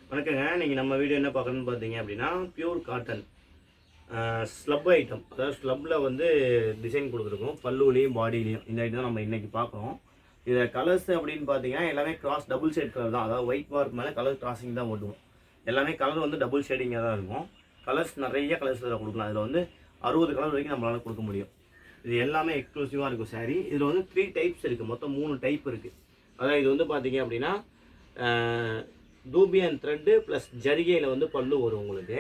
வணக்கங்க. இன்னைக்கு நம்ம வீடியோ என்ன பார்க்கணும்னு பார்த்தீங்க அப்படின்னா, பியூர் காட்டன் ஸ்லப் ஐட்டம். அதாவது ஸ்லப்பில் வந்து டிசைன் கொடுத்துருக்கோம். பல்லுலையும் பாடியிலையும் இந்த ஐட்டம் தான் நம்ம இன்றைக்கி பார்க்குறோம். இதில் கலர்ஸ் அப்படின்னு பார்த்தீங்கன்னா எல்லாமே கிராஸ் டபுள் ஷேட் கலர் தான். அதாவது ஒயிட் மார்க் மேலே கலர் கிராசிங் தான் ஓட்டுவோம். எல்லாமே கலர் வந்து டபுள் ஷேடிங்காக தான் இருக்கும். கலர்ஸ் நிறைய கலர்ஸ் இதில் கொடுக்கலாம். இதில் வந்து 60 கலர் வரைக்கும் நம்மளால் கொடுக்க முடியும். இது எல்லாமே எக்ஸ்க்ளூசிவாக இருக்கும் சாரீ. இதில் வந்து 3 டைப்ஸ் இருக்குது. மொத்தம் 3 டைப் இருக்குது. அதாவது இது வந்து பார்த்தீங்க அப்படின்னா தூபியன் த்ரெட்டு ப்ளஸ் ஜரிகையில் வந்து பல்லு வரும் உங்களுக்கு.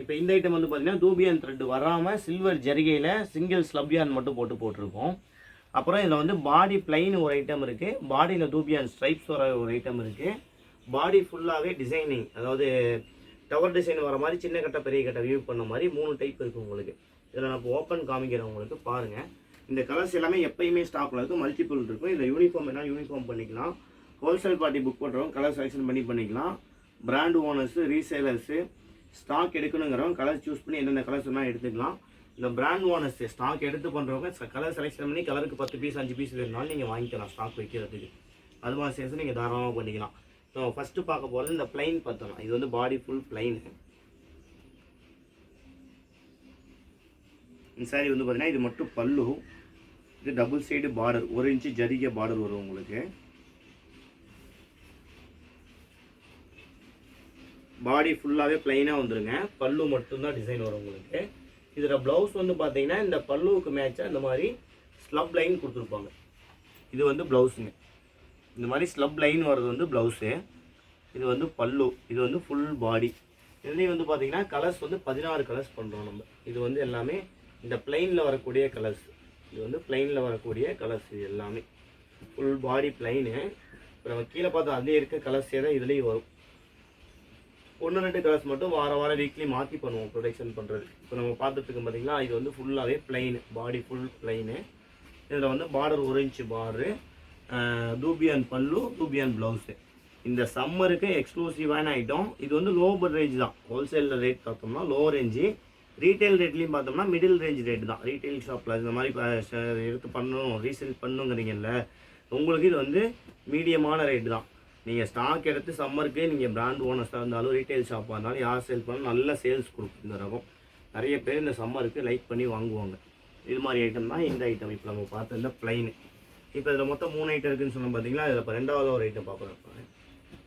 இப்போ இந்த ஐட்டம் வந்து பார்த்திங்கன்னா தூபியன் த்ரெட்டு வராமல் சில்வர் ஜரிகையில் சிங்கிள் ஸ்லப்யான் மட்டும் போட்டிருக்கோம். அப்புறம் இதில் வந்து பாடி பிளைன் ஒரு ஐட்டம் இருக்குது. பாடியில் தூபியான் ஸ்ட்ரைப்ஸ் வர ஒரு ஐட்டம் இருக்குது. பாடி ஃபுல்லாகவே டிசைனிங், அதாவது டவர் டிசைன் வர மாதிரி சின்ன கட்டை பெரிய கட்டை வியூ பண்ண மாதிரி 3 டைப் இருக்குது உங்களுக்கு. இதில் நான் இப்போ ஓப்பன் காமிக்கிறேன் உங்களுக்கு பாருங்கள். இந்த கலர்ஸ் எல்லாமே எப்பயுமே ஸ்டாக்கில் இருக்குது. மல்டிபிள் இருக்கும். இதில் யூனிஃபார்ம் என்ன யூனிஃபார்ம் பண்ணிக்கலாம். ஹோல்சேல் பார்ட்டி புக் பண்ணுறோம், கலர் செலெக்ஷன் பண்ணிக்கலாம். பிராண்ட் ஓனர்ஸு, ரீசேலர்ஸு, ஸ்டாக் எடுக்கணுங்கிறவங்க கலர் சூஸ் பண்ணி என்னென்ன கலர்ஸ் வேணால் எடுத்துக்கலாம். இந்த பிராண்ட் ஓனர்ஸு ஸ்டாக் எடுத்து பண்ணுறவங்க கலர் செலெக்ஷன் பண்ணி கலருக்கு 10 பீஸ் 5 பீஸ் வேணுனாலும் நீங்கள் வாங்கிக்கலாம் ஸ்டாக் வைக்கிறதுக்கு. அது மாதிரி சேர்த்து நீங்கள் தாராளமாக பண்ணிக்கலாம். ஸோ ஃபஸ்ட்டு பார்க்க போகிறது இந்த பிளைன் பார்த்தலாம். இது வந்து பாடி ஃபுல் பிளைன். இந்த சாரி வந்து பார்த்தீங்கன்னா இது மட்டும் பல்லு. இது டபுள் சைடு பார்டர், 1 இன்ச்சு ஜரிகை பார்டர் வரும் உங்களுக்கு. பாடி ஃபுல்லாகவே பிளைனாக வந்துடுங்க. பல்லு மட்டும்தான் டிசைன் வரும் உங்களுக்கு. இதில் ப்ளவுஸ் வந்து பார்த்தீங்கன்னா இந்த பல்லுவுக்கு மேட்சாக இந்த மாதிரி ஸ்லப் லைன் கொடுத்துருப்பாங்க. இது வந்து ப்ளவுஸுங்க. இந்த மாதிரி ஸ்லப் லைன் வர்றது வந்து ப்ளவுஸு. இது வந்து பல்லு. இது வந்து ஃபுல் பாடி. இதுலேயும் வந்து பார்த்தீங்கன்னா கலர்ஸ் வந்து 16 கலர்ஸ் பண்ணுறோம் நம்ம. இது வந்து எல்லாமே இந்த பிளைனில் வரக்கூடிய கலர்ஸ். இது வந்து பிளைனில் வரக்கூடிய கலர்ஸ். இது எல்லாமே ஃபுல் பாடி பிளைனு. இப்போ நம்ம கீழே பார்த்தா அதே இருக்க கலர்ஸே தான் இதுலேயும் வரும். 1-2 கலர்ஸ் மட்டும் வாரம் வீக்லி மாற்றி பண்ணுவோம் ப்ரொடக்ஷன் பண்ணுறது. இப்போ நம்ம பார்த்துட்டு பார்த்தீங்கன்னா இது வந்து ஃபுல்லாகவே பிளைனு, பாடி ஃபுல் பிளைனு. இதில் வந்து பார்டர் 1 இன்ச்சு பார்டரு, தூபியான் பல்லு, தூபியான் ப்ளவுஸு. இந்த சம்மருக்கு எக்ஸ்க்ளூசிவான ஐட்டம். இது வந்து லோ ரேஞ்ச் தான். ஹோல்சேலில் ரேட் பார்த்தோம்னா லோ ரேஞ்சு. ரீட்டைல் ரேட்லேயும் பார்த்தோம்னா மிடில் ரேஞ்ச் ரேட் தான். ரீட்டைல் ஷாப்பில் இந்த மாதிரி எடுத்து பண்ணணும், ரீசேல் பண்ணுங்கிறீங்கல்ல, உங்களுக்கு இது வந்து மீடியமான ரேட்டு தான். நீங்கள் ஸ்டாக் எடுத்து சம்மருக்கு நீங்கள் பிராண்ட் ஓனர்ஸாக இருந்தாலும் ரீட்டைல் ஷாப்பாக இருந்தாலும் யார் சேல் பண்ணாலும் நல்ல சேல்ஸ் கொடுக்கும் இந்த ரகம். நிறைய பேர் இந்த சம்மருக்கு லைக் பண்ணி வாங்குவாங்க. இது மாதிரி ஐட்டம் தான் இந்த ஐட்டம். இப்போ நம்ம பார்த்த இந்த பிளைனு. இப்போ இதில் மொத்தம் 3 ஐட்டம் இருக்குதுன்னு சொன்னால் பார்த்தீங்களா. இதில் இப்போ 2வது ஒரு ஐட்டம் பார்க்குறேன்.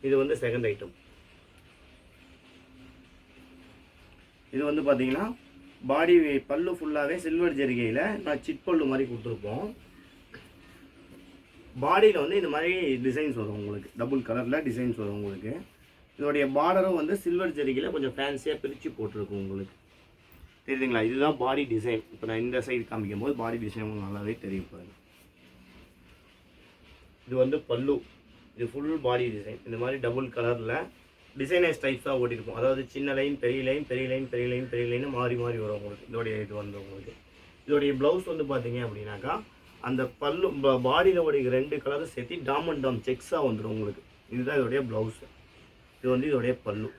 இது வந்து செகண்ட் ஐட்டம். இது வந்து பார்த்தீங்கன்னா பாடி பல்லு ஃபுல்லாகவே சில்வர் ஜரிகையில் நான் சிட் பல்லு மாதிரி கொடுத்துருப்போம். பாடியில் வந்து இந்த மாதிரி டிசைன்ஸ் வரும் உங்களுக்கு. டபுள் கலரில் டிசைன்ஸ் வரும் உங்களுக்கு. இதோடைய பார்டரும் வந்து சில்வர் ஜரிகையில் கொஞ்சம் ஃபேன்சியாக பிரித்து போட்டிருக்கும் உங்களுக்கு. தெரியுதுங்களா? இதுதான் பாடி டிசைன். இப்போ நான் இந்த சைடு காமிக்கும் போது பாடி டிசைன் உங்களுக்கு நல்லாவே தெரியும் பாருங்க. இது வந்து பல்லு. இது ஃபுல் பாடி டிசைன். இந்த மாதிரி டபுள் கலரில் டிசைனர்ஸ் டைப்ஸாக ஓட்டியிருக்கும். அதாவது சின்ன லைன், பெரிய லைன், பெரிய லைன், பெரிய லைன், பெரிய லைன் மாறி வரும் உங்களுக்கு. இதோடைய இது வந்து உங்களுக்கு. இதோடைய ப்ளவுஸ் வந்து பார்த்தீங்க அப்படின்னாக்கா அந்த பல்லு பாடியில் ஓடி 2 கலரும் சேர்த்து டாம் செக்ஸாக வந்துடும் உங்களுக்கு. இதுதான் இதோடைய ப்ளவுஸு. இது வந்து இதோடைய பல்லு.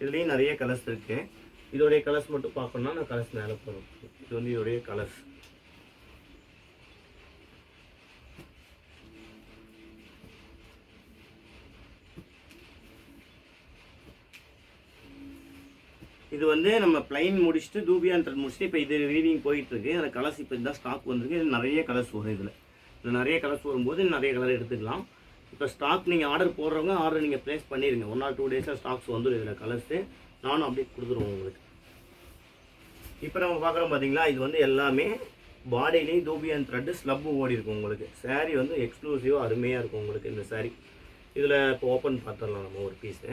இதுலேயும் நிறைய கலர்ஸ் இருக்குது. இதோடைய கலர்ஸ் மட்டும் பார்க்கணுன்னா நான் கலர்ஸ் மேலே போகணும். இது வந்து இதோடைய கலர்ஸ். இது வந்து நம்ம பிளைன் முடிச்சுட்டு தூபியான் த்ரெட் முடிச்சுட்டு இப்போ இது ரீடிங் போயிட்டுருக்கு. அந்த கலர்ஸ் இப்போ இதுதான் ஸ்டாக் வந்திருக்கு. இது நிறைய கலர்ஸ் வரும். இதில் நிறைய கலர்ஸ் வரும்போது நிறைய கலர் எடுத்துக்கலாம். இப்போ ஸ்டாக் நீங்கள் ஆர்டர் போடுறவங்க ஆர்டர் நீங்கள் ப்ளேஸ் பண்ணிடுங்க. 1 or 2 டேஸாக ஸ்டாக்ஸ் வந்துடும் இதில் கலர்ஸு. நானும் அப்டேட் கொடுத்துருவோம் உங்களுக்கு. இப்போ நம்ம பார்க்குறோம் பார்த்தீங்களா. இது வந்து எல்லாமே பாடியிலையும் தூபியான் த்ரெட்டு ஸ்லப்பு ஓடி இருக்கும் உங்களுக்கு. சாரீ வந்து எக்ஸ்க்ளூசிவாக அருமையாக இருக்கும் உங்களுக்கு இந்த சாரீ. இதில் இப்போ ஓப்பன் பார்த்துடலாம் நம்ம ஒரு பீஸு.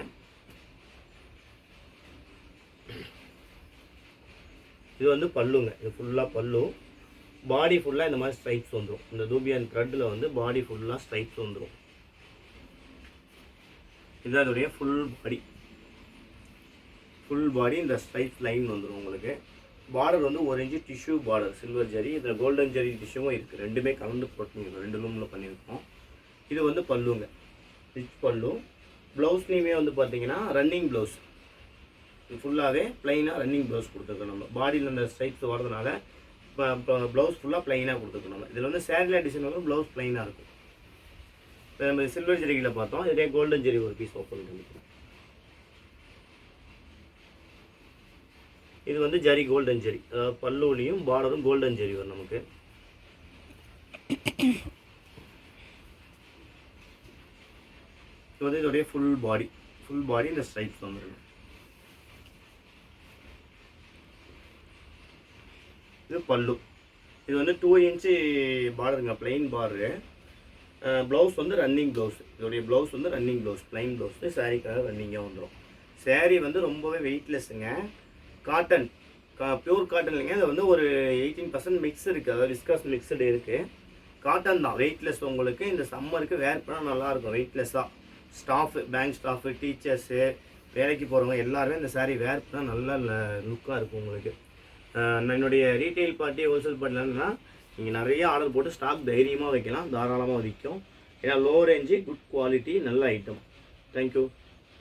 இது வந்து பல்லுங்க. இது ஃபுல்லாக பல்லு. பாடி ஃபுல்லாக இந்த மாதிரி ஸ்ட்ரைப்ஸ் வந்துடும். இந்த தூபியான் த்ரெட்டில் வந்து பாடி ஃபுல்லாக ஸ்ட்ரைப்ஸ் வந்துடும். இதுதான் அதோடைய ஃபுல் பாடி. இந்த ஸ்ட்ரைப்ஸ் லைன் வந்துடும் உங்களுக்கு. பார்டர் வந்து 1 inch tissue border, silver zari. இதில் கோல்டன் ஜரி டிஷ்யூவும் இருக்குது. ரெண்டுமே கலந்து போட்டுங்க. 2 ரூமில் பண்ணியிருக்கோம். இது வந்து பல்லுங்க, ரிச் பல்லு. ப்ளவுஸ்லேயுமே வந்து பார்த்தீங்கன்னா ரன்னிங் ப்ளவுஸ். இது ஃபுல்லாகவே ப்ளைனாக ரன்னிங் ப்ளவுஸ் கொடுத்துருக்கோம் நம்ம. பாடியில் அந்த ஸ்ட்ரைப்ஸ் வரதுனால ப்ளவுஸ் ஃபுல்லாக ப்ளைனாக கொடுத்துருக்கோம் நம்ம. இதில் வந்து சேரில் டிசைன் வந்து ப்ளவுஸ் ப்ளைனாக இருக்கும். இப்போ நம்ம சில்வர் ஜெரிகில் பார்த்தோம். இதே கோல்டன் ஜெரி ஒரு பீஸ் ஓப்பன் பண்ணிக்கிறோம். இது வந்து ஜரி கோல்டன் ஜரி, அதாவது பல்லுலையும் பார்டரும் கோல்டன் ஜரி வரும் நமக்கு. இது வந்து இதோடைய ஃபுல் பாடி இந்த ஸ்ட்ரைப்ஸ் வந்துருக்கு. இது பல்லு. இது வந்து 2 இன்ச்சு பார்டருங்க, பிளைன் பார்டரு. ப்ளவுஸ் வந்து ரன்னிங் ப்ளவுஸ். இதோடைய ப்ளவுஸ் வந்து ரன்னிங் ப்ளவுஸ், பிளைன் ப்ளவுஸ். சாரீக்காக ரன்னிங்காக வந்துடும். சாரீ வந்து ரொம்பவே வெயிட்லெஸ்ஸுங்க. காட்டன், பியூர் காட்டன் இல்லைங்க. அது வந்து ஒரு 18% மிக்ஸ் இருக்குது, அதாவது விஸ்காஸ் மிக்சடு இருக்குது. காட்டன் தான், வெயிட்லெஸ். உங்களுக்கு இந்த சம்மருக்கு வேர் பண்ணால் நல்லாயிருக்கும் வெயிட்லெஸ்ஸாக. ஸ்டாஃபு, பேங்க் ஸ்டாஃபு, டீச்சர்ஸு, வேலைக்கு போகிறவங்க எல்லாருமே இந்த சாரீ வேர் பண்ணால் நல்லா லுக்காக இருக்கும் உங்களுக்கு. என்னுடைய ரீட்டெயில் பார்ட்டி, ஹோல்சேல் பார்ட்டிலன்னா நீங்கள் நிறைய ஆர்டர் போட்டு ஸ்டாக் தைரியமாக வைக்கலாம், தாராளமாக விற்கும். ஏன்னா லோ ரேஞ்சு, குட் குவாலிட்டி, நல்ல ஐட்டம். தேங்க்யூ.